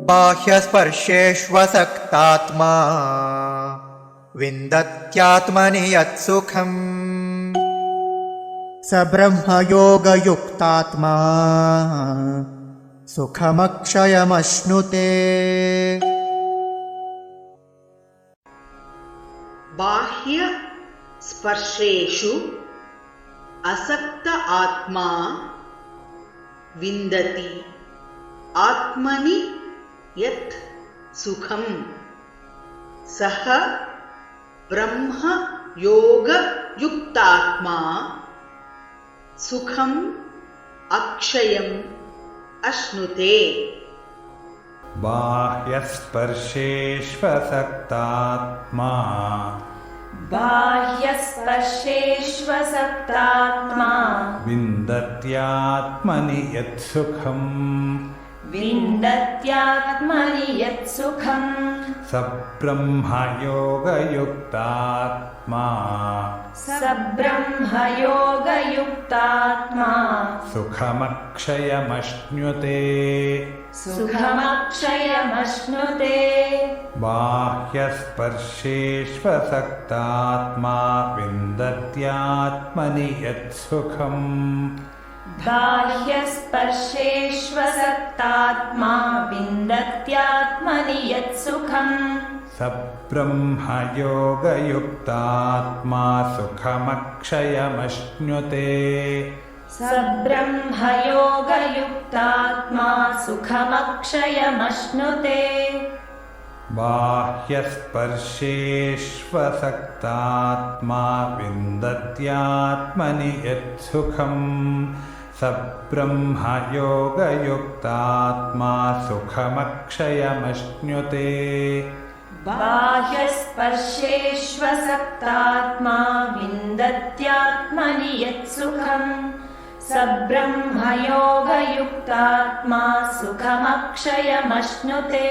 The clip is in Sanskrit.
बाह्यस्पर्शेष्वसक्तात्मा विन्दत्यात्मनि यत्सुखम् स ब्रह्मयोगयुक्तात्मा सुखमक्षयमश्नुते। बाह्य स्पर्शेषु असक्त आत्मा विन्दति आत्मनि यत् सुखम् सः ब्रह्म योग युक्तात्मा सुखम् अक्षयम् अश्नुते। बाह्यस्पर्शेष्वसक्तात्मा विन्दत्यात्मनि यत्सुखम् स ब्रह्मयोगयुक्तात्मा सुखमक्षयमश्नुते। बाह्यस्पर्शेष्वसक्तात्मा विन्दत्यात्मनि यत्सुखम् स ब्रह्मयोगयुक्तात्मा सुखमक्षयमश्नुते। बाह्यस्पर्शेष्वसक्तात्मा विन्दत्यात्मनि यत्सुखम् स ब्रह्मयोगयुक्तात्मा सुखमक्षयमश्नुते। बाह्यस्पर्शेष्वसक्तात्मा विन्दत्यात्मनि यत्सुखम् स ब्रह्मयोगयुक्तात्मा सुखमक्षयमश्नुते।